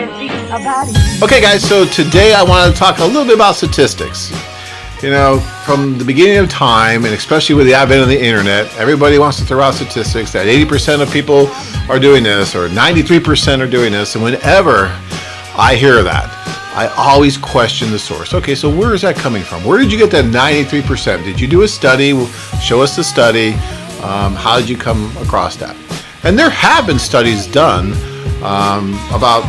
Okay, guys, so today I want to talk a little bit about statistics. You know, from the beginning of time, and especially with the advent of the internet, everybody wants to throw out statistics that 80% of people are doing this or 93% are doing this. And whenever I hear that, I always question the source. Okay, so where is that coming from? Where did you get that 93%? Did you do a study? Show us the study. How did you come across that? And there have been studies done about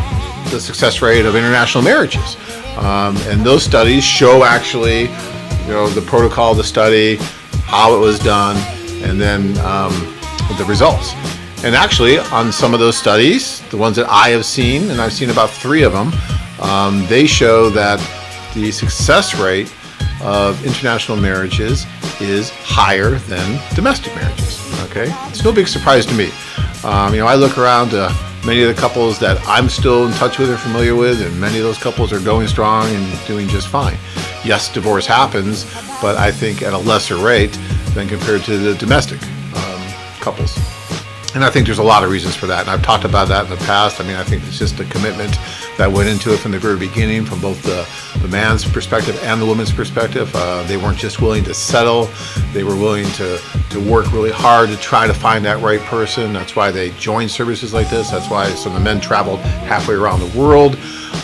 the success rate of international marriages. And those studies show actually, you know, the protocol of the study, how it was done, and then the results. And actually, on some of those studies, the ones that I have seen, and I've seen about 3 of them, they show that the success rate of international marriages is higher than domestic marriages. Okay, it's no big surprise to me. You know, I look around many of the couples that I'm still in touch with or familiar with, and many of those couples are going strong and doing just fine. Yes, divorce happens, but I think at a lesser rate than compared to the domestic couples. And I think there's a lot of reasons for that, and I've talked about that in the past. I mean, I think it's just a commitment that went into it from the very beginning, from both the man's perspective and the woman's perspective. They weren't just willing to settle, they were willing to work really hard to try to find that right person. That's why they joined services like this. That's why some of the men traveled halfway around the world.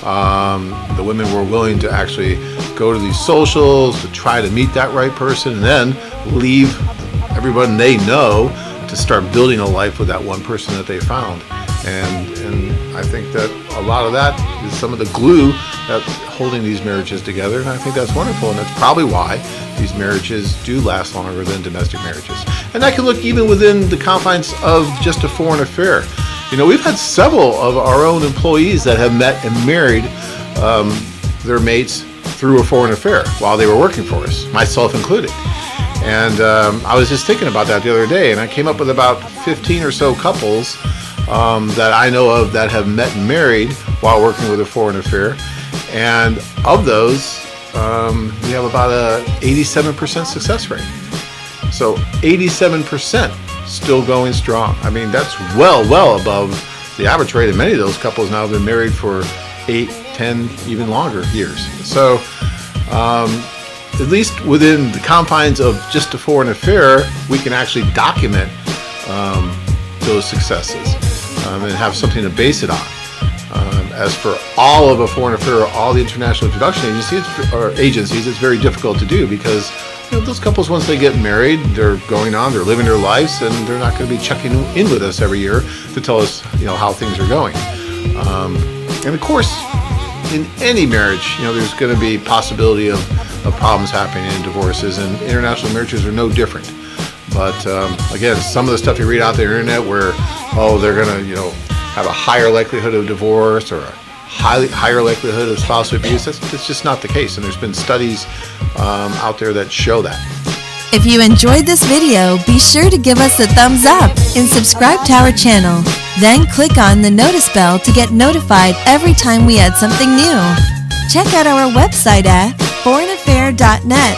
The women were willing to actually go to these socials to try to meet that right person, and then leave everyone they know to start building a life with that one person that they found. And I think that a lot of that is some of the glue that's holding these marriages together, and I think that's wonderful, and that's probably why these marriages do last longer than domestic marriages. And I can look even within the confines of just a foreign affair. You know, we've had several of our own employees that have met and married their mates through a foreign affair while they were working for us, myself included. And I was just thinking about that the other day, and I came up with about 15 or so couples that I know of that have met and married while working with a foreign affair. And of those, we have about a 87% success rate. So 87% still going strong. I mean, that's well above the average rate of many of those couples now have been married for 8, 10, even longer years. So at least within the confines of just a foreign affair, we can actually document those successes and have something to base it on. As for all of a foreign affair or all the international introduction agencies, it's very difficult to do because, you know, those couples, once they get married, they're going on, they're living their lives, and they're not going to be checking in with us every year to tell us, you know, how things are going. And of course, in any marriage, you know, there's going to be possibility of problems happening in divorces, and international marriages are no different. But again, some of the stuff you read out there on the internet where, they're going to, you know, have a higher likelihood of divorce or a higher likelihood of spousal abuse, that's just not the case. And there's been studies out there that show that. If you enjoyed this video, be sure to give us a thumbs up and subscribe to our channel. Then click on the notice bell to get notified every time we add something new. Check out our website at foreignaffair.net.